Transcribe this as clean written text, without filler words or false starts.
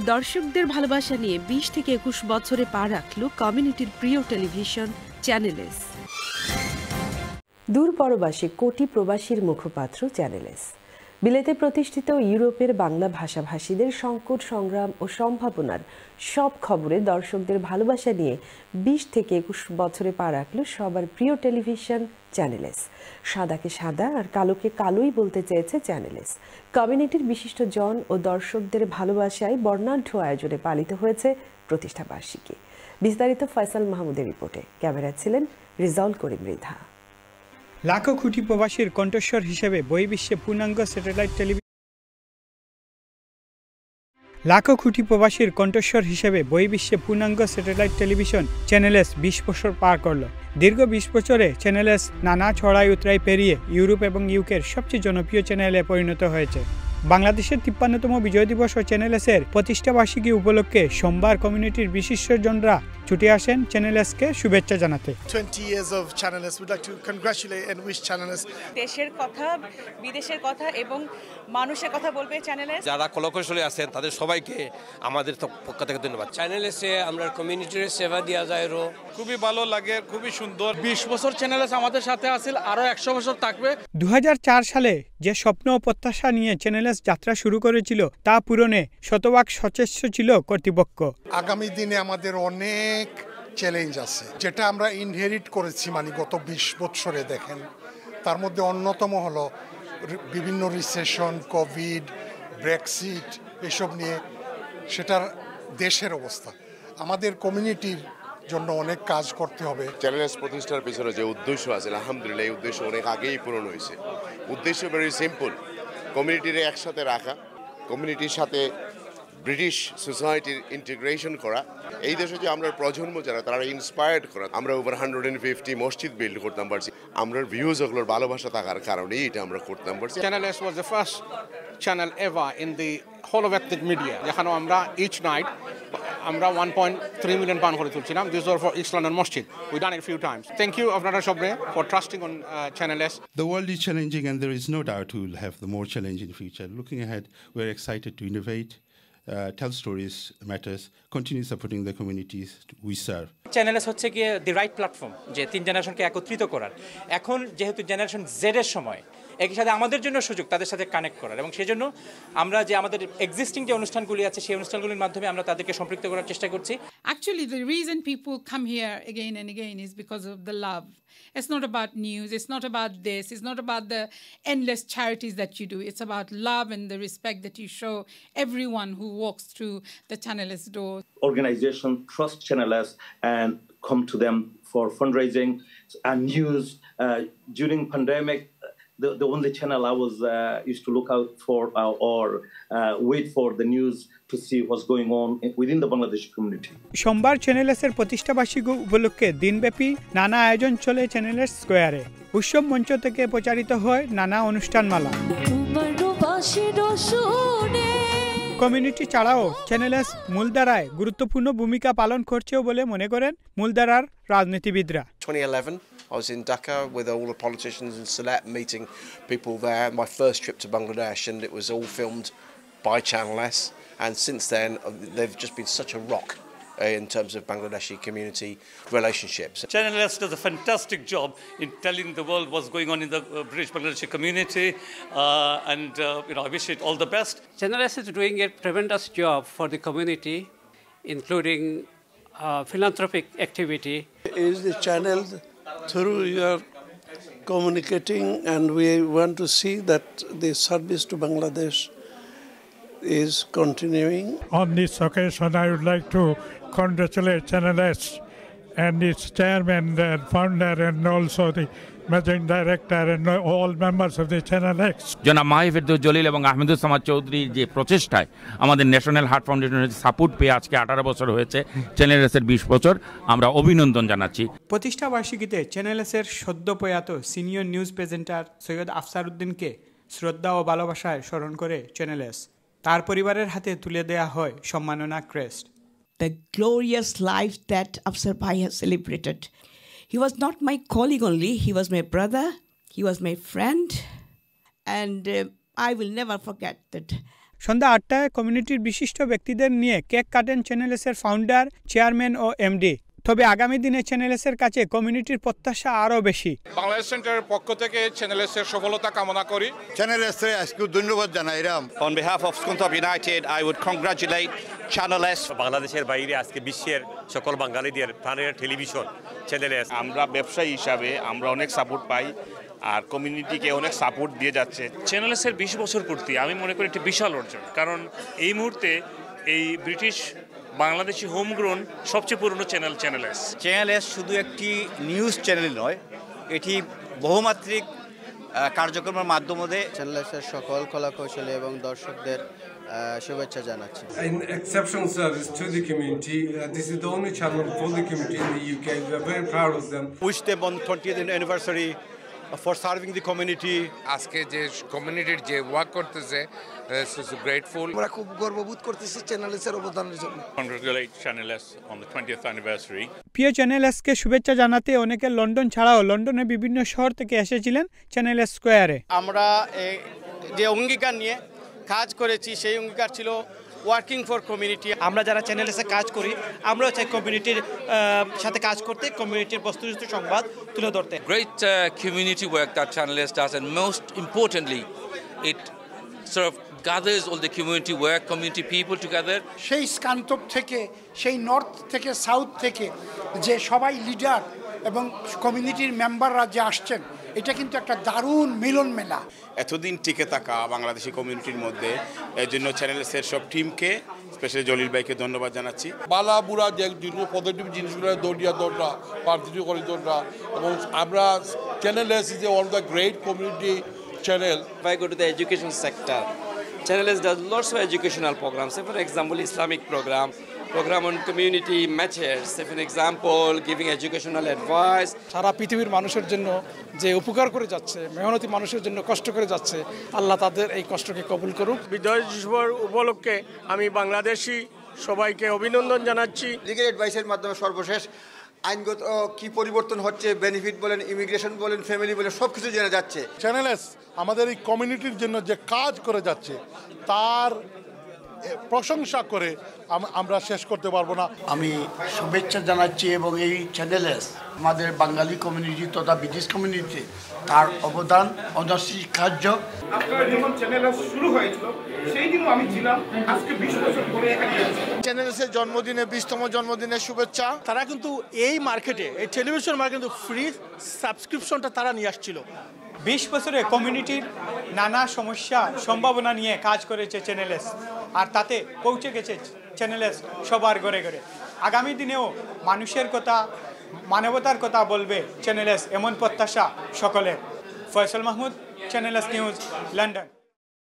দর্শকদের ভালোবাসা নিয়ে ২০ থেকে ২১ বছরে পা রাখল কমিউনিটির প্রিয় টেলিভিশন চ্যানেল এস। দূর পরবাসী কোটি প্রবাসীর মুখপাত্র চ্যানেল এস বিলেতে প্রতিষ্ঠিত ইউরোপের বাংলা ভাষাভাষীদের সংকট সংগ্রাম ও সম্ভাবনার সব খবরে দর্শকদের ভালোবাসা নিয়ে ২০ থেকে ২১ বছরে পা রাখল সবার প্রিয় টেলিভিশন চ্যানেল এস। সাদাকে সাদা আর কালোকে কালোই বলতে চেয়েছে চ্যানেল এস। কমিউনিটির বিশিষ্ট জন ও দর্শকদের ভালোবাসায় বর্ণাঢ্য আয়োজনে পালিত হয়েছে প্রতিষ্ঠা বার্ষিকী। বিস্তারিত ফয়সাল মাহমুদের রিপোর্টে। ক্যামেরায় ছিলেন রিজাউল করিম মৃধা। লাখো কোটি প্রবাসীর কণ্ঠস্বর হিসেবে বহির্বিশ্বে পূর্ণাঙ্গ স্যাটেলাইট টেলিভিশন চ্যানেল এস ২০ বছর পার করল। দীর্ঘ ২০ বছরে চ্যানেল এস নানা ছড়াই উতরাই পেরিয়ে ইউরোপ এবং ইউকের সবচেয়ে জনপ্রিয় চ্যানেলে পরিণত হয়েছে। বাংলাদেশের ৫৩তম বিজয় দিবস ও চ্যানেল এসের প্রতিষ্ঠা বার্ষিকী উপলক্ষে সোমবার কমিউনিটির বিশিষ্টজনরা ছুটে আসেন চ্যানেল এসকে শুভেচ্ছা জানাতে। 20 years of Channel S, we'd like to congratulate and wish Channel S. দেশের কথা, বিদেশের কথা এবং মানুষের কথা বলবে চ্যানেল এস। যারা কলাকুশলী আছেন তাদের সবাইকে আমাদের পক্ষ থেকে ধন্যবাদ। চ্যানেল এসে আমরা কমিউনিটির সেবা দেওয়া যায়। খুবই ভালো লাগে, খুবই সুন্দর। ২০ বছর চ্যানেল এস আমাদের সাথে আছে, আরো ১০০ বছর থাকবে। ২০০৪ সালে যে স্বপ্ন ও প্রত্যাশা নিয়ে চ্যানেল এস যাত্রা শুরু করেছিল তা পূরণে শতভাগ সচেষ্ট ছিল কর্তৃপক্ষ। আগামী দিনে আমাদের অনেক চ্যালেঞ্জ আছে, যেটা আমরা ইনহেরিট করেছি গত ২০ বছরে। দেখেন, তার মধ্যে অন্যতম হলো বিভিন্ন রিসেশন, কোভিড, ব্রেক্সিট, এসব নিয়ে সেটার দেশের অবস্থা। আমাদের কমিউনিটির জন্য অনেক কাজ করতে হবে। চ্যানেল এস প্রতিষ্ঠার পিছনে যে উদ্দেশ্য আছে, আলহামদুলিল্লাহ এই উদ্দেশ্য অনেক আগেই পূরণ হয়েছে। উদ্দেশ্য ভেরি সিম্পল, কমিউনিটির একসাথে রাখা, কমিউনিটির সাথে ব্রিটিশ সোসাইটির ইন্টিগ্রেশন করা। এই দেশে যে আমরা প্রজন্ম যারা তারা ইন্সপায়ার্ড করা। আমরা ওভার 150 মসজিদ বিল্ড করতাম পারছি। আমরা ভিউজ ওগুলোর ভালোবাসা থাকার কারণেই এটা আমরা করতাম পারছি। Channel S was the first channel ever in the whole of ethnic media, যেখানে আমরা ইচ নাইট আমরা 1.3 মিলিয়ন পাউন্ড করে তুলছিলাম। This was for East London mosque. We done it few times. Thank you আপনারা সবাই for trusting on channel S. The world is challenging and there is no doubt we will have the more challenge in the future. Looking ahead, we are excited to innovate, tell stories matters, continue supporting the communities we serve. Channel S হচ্ছে গিয়ে the right platform যে ৩ জেনারেশনকে একত্রিত করার। এখন যেহেতু generation Z এর সময়, একই সাথে আমাদের জন্য সুযোগ তাদের সাথে কানেক্ট করার, এবং সেই জন্য আমরা যে আমাদের এক্সিস্টিং যে অনুষ্ঠানগুলি আছে সেই অনুষ্ঠানগুলির মাধ্যমে আমরা তাদেরকে সম্পৃক্ত করার চেষ্টা করছি। Actually, the reason people come here again and again is because of the love. It's not about news, it's not about this, it's not about the endless charities that you do. It's about love and the respect that you show everyone who walks through the Channel S door. Organization trust Channel S and come to them for fundraising and news. During pandemic, the only channel I was used to look out for or wait for the news to see what's going on within the Bangladeshi community. সোমবার channel S এর প্রতিষ্ঠা বার্ষিকী উপলক্ষে দিনব্যাপী নানা আয়োজন চলে channel S স্কোয়ারে। উৎসব মঞ্চ থেকে প্রচারিত হয় নানা অনুষ্ঠানমালা। কমিউনিটি ছাড়াও চ্যানেল এস মূলধারায় গুরুত্বপূর্ণ ভূমিকা পালন করছেও বলে মনে করেন মূলধারার রাজনীতিবিদরা। 2011 I was in Dhaka with all the politicians in Sylhet, meeting people there. My first trip to Bangladesh, and it was all filmed by Channel S. And since then, they've just been such a rock in terms of Bangladeshi community relationships. Channel S does a fantastic job in telling the world what's going on in the British Bangladeshi community, and I wish it all the best. Channel S is doing a tremendous job for the community, including philanthropic activity. Is the channel through your communicating, and we want to see that the service to Bangladesh is continuing. On this occasion, I would like to congratulate Channel S and its chairman, the founder, and also the managing director and all members of the Channel X. জনাব মাহিফেরদৌস জলিল এবং আহমেদুস সামাদ চৌধুরীর যে প্রচেষ্টায় আমাদের national heart ফাউন্ডেশনের support পেয়ে আজকে 18 বছর হয়েছে চ্যানেল এস এর 20 বছর, আমরা অভিনন্দন জানাচ্ছি। প্রতিষ্ঠা বার্ষিকীতে চ্যানেল এস এর সদ্য প্রয়াত senior news presenter Syed Afsar উদ্দিনকে শ্রদ্ধা ও ভালোবাসায় স্মরণ করে চ্যানেল এস তার পরিবারের হাতে তুলে দেয়া হয় সম্মাননা crest. The glorious life that Afsar Bhai has celebrated. He was not my colleague only, he was my brother, he was my friend, and I will never forget that. সন্ধ্যা 8টায় কমিউনিটির বিশিষ্ট ব্যক্তিদের নিয়ে কেক কাটেন চ্যানেল এস এর founder, chairman ও MD. তবে আগামী দিনে channel S এর কাছে কমিউনিটির প্রত্যাশা আরও বেশি। বাংলাদেশ সেন্টারের পক্ষ থেকে চ্যানেল এস এর সফলতা কামনা করি। চ্যানেল এস এর আজকে ধন্যবাদ জানাইলাম। On behalf of Skuntop United, I would congratulate Channel S. বাংলাদেশের বাইরে আজকে বিশ্বের সকল বাঙালিদের প্রাণের টেলিভিশন চ্যানেল এস। আমরা ব্যবসায়ী হিসাবে আমরা অনেক সাপোর্ট পাই আর কমিউনিটিকে অনেক সাপোর্ট দিয়ে যাচ্ছে। চ্যানেল এস এর 20 বছর পূর্তি আমি মনে করি একটি বিশাল অর্জন, কারণ এই মুহূর্তে এই ব্রিটিশ বাংলাদেশি হোমগ্রোন সবচেয়ে পুরনো চ্যানেল এস। চ্যানেল এস শুধু একটি নিউজ চ্যানেল নয়, এটি বহুমাত্রিক কার্যক্রমের মাধ্যমে চ্যানেল এস এর সকল কলাকৌশলী এবং দর্শকদের শুভেচ্ছা জানাচ্ছি। An exceptional service to the community. This is the only channel for the community in the UK. We are very proud of them. Wish them on 20th anniversary for serving the community. আজকে যে কমিউনিটির যে work করতেছে, grateful. আমরা খুব গর্ববোধ করতেছি channel S এর অবদানের জন্য। Congratulate Channel S on the 20th anniversary. প্রিয় চ্যানেল এসকে শুভেচ্ছা জানাতে অনেকে লন্ডন ছাড়াও লন্ডনের বিভিন্ন শহর থেকে এসেছিলেন চ্যানেল এস স্কোয়ারে। আমরা যে অঙ্গীকার নিয়ে কাজ করেছি সেই অঙ্গীকার ছিল ওয়ার্কিং ফর কমিউনিটি। আমরা যারা চ্যানেল এসে কাজ করি আমরাও চাই কমিউনিটির সাথে কাজ করতে, কমিউনিটির বস্তুনিষ্ঠ সংবাদ তুলে ধরতে। Great community work that Channel S does, and most importantly it sort of gathers all the community work, community people together. সেই স্কান্তক থেকে, সেই নর্থ থেকে, সাউথ থেকে যে সবাই লিডার এবং কমিউনিটির মেম্বাররা যে আসছেন, এটা কিন্তু একটা দারুণ মিলন মেলা। এতদিন টিকে থাকা বাংলাদেশি কমিউনিটির মধ্যে এর জন্য চ্যানেল এস এর সব টিমকে, স্পেশালি জলিল ভাইকে ধন্যবাদ জানাচ্ছি। বালা বুড়া যে পজিটিভ জিনিসগুলো দৌড়িয়া দৌড়া, পার্থিব করে দৌড়া, এবং আমরা channel S is one of the great community channel. If I go to the education sector, Channel S does lots of educational programs. Say for example, Islamic program on community matches. Say for example, giving educational advice. সারা পৃথিবীর মানুষের জন্য যে উপকার করে যাচ্ছে, মেহনতি মানুষের জন্য কষ্ট করে যাচ্ছে, আল্লাহ তাদের এই কষ্টকে কবুল করুক। বিজয় দিবস উপলক্ষে আমি বাংলাদেশি সবাইকে অভিনন্দন জানাচ্ছি। লিগ্যাল অ্যাডভাইসের মাধ্যমে সর্বশেষ আইনগত কি পরিবর্তন হচ্ছে, বেনিফিট বলেন, ইমিগ্রেশন বলেন, ফ্যামিলি বলেন, সব কিছু জেনে যাচ্ছে। চ্যানেল এস আমাদের এই কমিউনিটির জন্য যে কাজ করে যাচ্ছে তার প্রশংসা করে আমরা শেষ করতে পারবো না। আমি শুভেচ্ছা জানাচ্ছি এবং এই চ্যানেল এস আমাদের বাঙালি কমিউনিটি তথা ব্রিটিশ কমিউনিটি তার অবদান অনস্বীকার্য। আপনারা যখন চ্যানেল এস শুরু হয়েছিল সেই দিনও আমি ছিলাম, আজকে 20 বছর পরে এখানে চ্যানেল এস এর জন্মদিনে 20তম জন্মদিনের শুভেচ্ছা। তারা কিন্তু এই মার্কেটে, এই টেলিভিশন মার্কেটে ফ্রি সাবস্ক্রিপশনটা তারা নিয়ে আসছিল। 20 বছরে কমিউনিটির নানা সমস্যা সম্ভাবনা নিয়ে কাজ করেছে চ্যানেল এস, আর তাতে পৌঁছে গেছে চ্যানেল এস সবার ঘরে ঘরে। আগামী দিনেও মানুষের কথা, মানবতার কথা বলবে চ্যানেল এস, এমন প্রত্যাশা সকলের। Faisal Mahmud, channel S news, London.